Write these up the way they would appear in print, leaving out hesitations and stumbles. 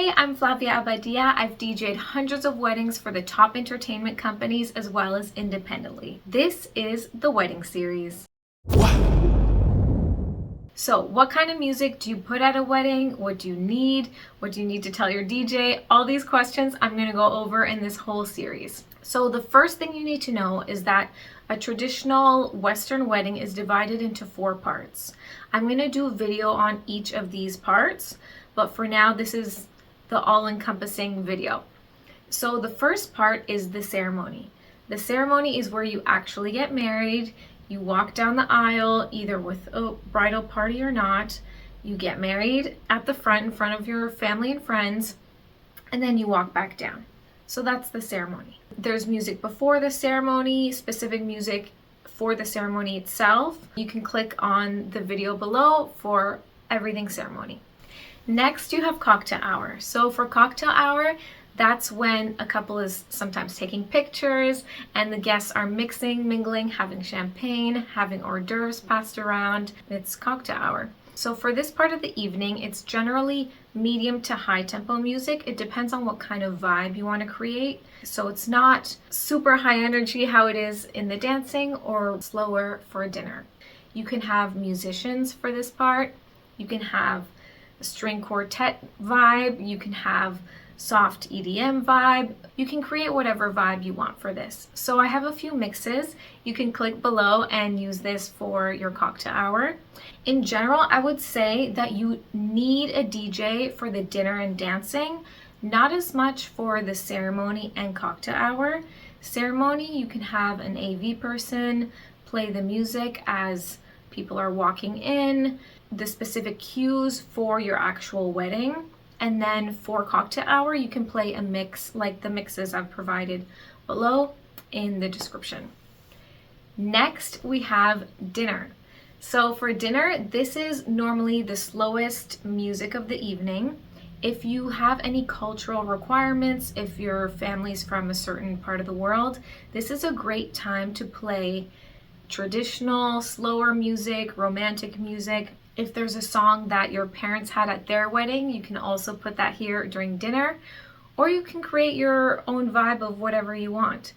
Hey, I'm Flavia Abadia. I've DJed hundreds of weddings for the top entertainment companies as well as independently. This is the wedding series. So what kind of music do you put at a wedding? What do you need? What do you need to tell your DJ? All these questions I'm going to go over in this whole series. So the first thing you need to know is that a traditional Western wedding is divided into 4 parts. I'm going to do a video on each of these parts, but for now this is the all-encompassing video. So the first part is the ceremony. The ceremony is where you actually get married. You walk down the aisle, either with a bridal party or not. You get married at the front in front of your family and friends, and then you walk back down. So that's the ceremony. There's music before the ceremony, specific music for the ceremony itself. You can click on the video below for everything ceremony. Next, you have cocktail hour. So for cocktail hour, that's when a couple is sometimes taking pictures and the guests are mixing, mingling, having champagne, having hors d'oeuvres passed around. It's cocktail hour. So for this part of the evening, it's generally medium to high tempo music. It depends on what kind of vibe you want to create. So it's not super high energy how it is in the dancing or slower for dinner. You can have musicians for this part. You can have a string quartet vibe. You can have soft EDM vibe. You can create whatever vibe you want for this. So I have a few mixes. You can click below and use this for your cocktail hour. In general, I would say that you need a DJ for the dinner and dancing, not as much for the ceremony and cocktail hour. Ceremony, you can have an AV person play the music as people are walking in, the specific cues for your actual wedding. And then for cocktail hour, you can play a mix like the mixes I've provided below in the description. Next, we have dinner. So for dinner, this is normally the slowest music of the evening. If you have any cultural requirements, if your family's from a certain part of the world, this is a great time to play traditional, slower music, romantic music. If there's a song that your parents had at their wedding, you can also put that here during dinner, or you can create your own vibe of whatever you want.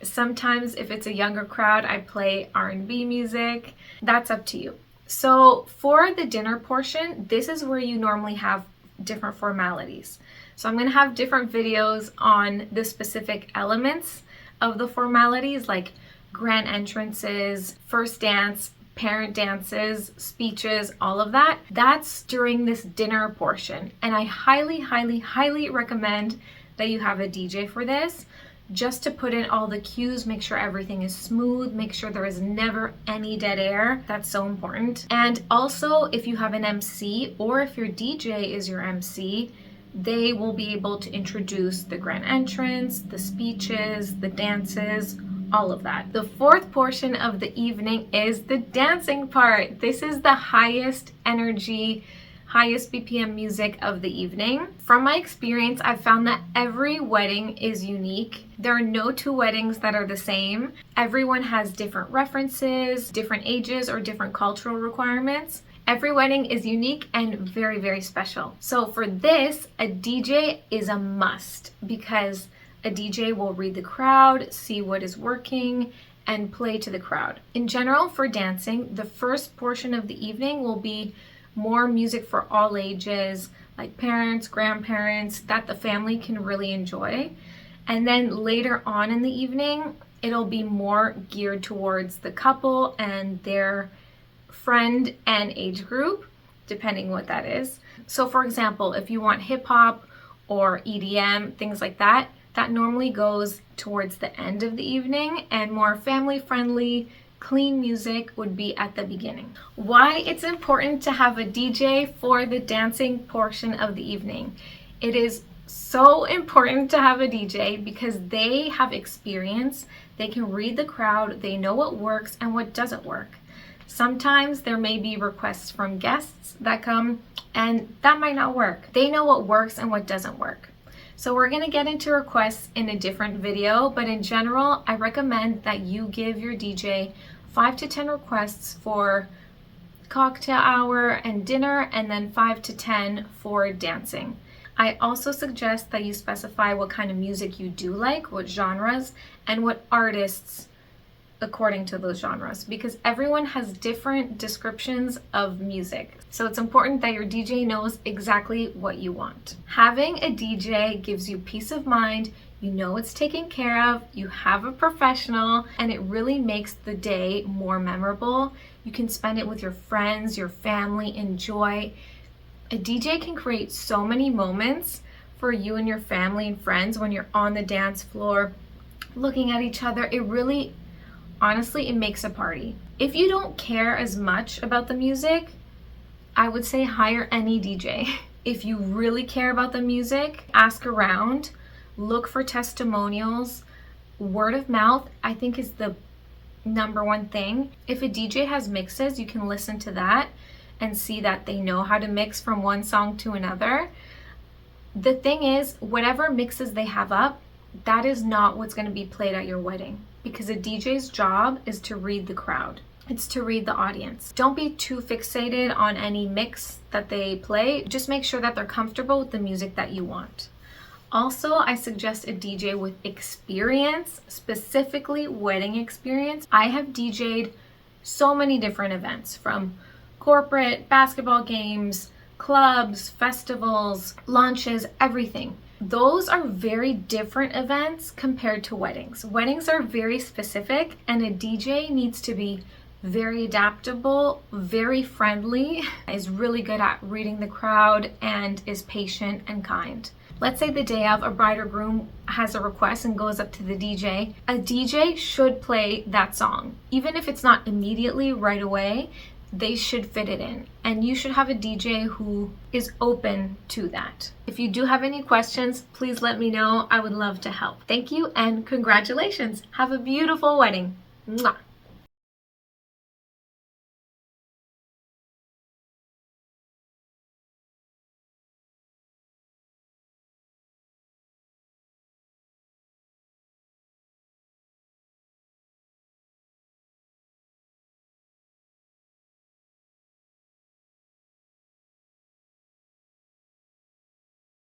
Sometimes if it's a younger crowd, I play R&B music. That's up to you. So for the dinner portion, this is where you normally have different formalities. So I'm going to have different videos on the specific elements of the formalities, like grand entrances, first dance, parent dances, speeches, all of that. That's during this dinner portion. And I highly, highly, highly recommend that you have a DJ for this, just to put in all the cues, make sure everything is smooth, make sure there is never any dead air. That's so important. And also, if you have an MC or if your DJ is your MC, they will be able to introduce the grand entrance, the speeches, the dances, all of that. The fourth portion of the evening is the dancing part. This is the highest energy, highest BPM music of the evening. From my experience, I've found that every wedding is unique. There are no 2 weddings that are the same. Everyone has different references, different ages, or different cultural requirements. Every wedding is unique and very, very special. So for this, a DJ is a must, because a DJ will read the crowd, see what is working, and play to the crowd. In general, for dancing, the first portion of the evening will be more music for all ages, like parents, grandparents, that the family can really enjoy. And then later on in the evening, it'll be more geared towards the couple and their friend and age group, depending what that is. So for example, if you want hip hop or EDM, things like that, that normally goes towards the end of the evening, and more family-friendly, clean music would be at the beginning. Why it's important to have a DJ for the dancing portion of the evening. It is so important to have a DJ because they have experience, they can read the crowd, they know what works and what doesn't work. Sometimes there may be requests from guests that come and that might not work. They know what works and what doesn't work. So we're going to get into requests in a different video, but in general, I recommend that you give your DJ 5 to 10 requests for cocktail hour and dinner, and then 5 to 10 for dancing. I also suggest that you specify what kind of music you do like, what genres, and what artists according to those genres, because everyone has different descriptions of music. So it's important that your DJ knows exactly what you want. Having a DJ gives you peace of mind. You know it's taken care of, you have a professional, and it really makes the day more memorable. You can spend it with your friends, your family, enjoy. A DJ can create so many moments for you and your family and friends when you're on the dance floor, looking at each other. It really, honestly, it makes a party. If you don't care as much about the music, I would say hire any DJ. If you really care about the music, ask around. Look for testimonials. Word of mouth, I think, is the number one thing. If a DJ has mixes, you can listen to that and see that they know how to mix from one song to another. The thing is, whatever mixes they have up, that is not what's going to be played at your wedding, because a DJ's job is to read the crowd. It's to read the audience. Don't be too fixated on any mix that they play. Just make sure that they're comfortable with the music that you want. Also, I suggest a DJ with experience, specifically wedding experience. I have DJed so many different events, from corporate, basketball games, clubs, festivals, launches, everything. Those are very different events compared to weddings. Weddings are very specific, and a DJ needs to be very adaptable, very friendly, is really good at reading the crowd, and is patient and kind. Let's say the day of, a bride or groom has a request and goes up to the DJ. A DJ should play that song. Even if it's not immediately right away, they should fit it in. And you should have a DJ who is open to that. If you do have any questions, please let me know. I would love to help. Thank you and congratulations. Have a beautiful wedding. Mwah.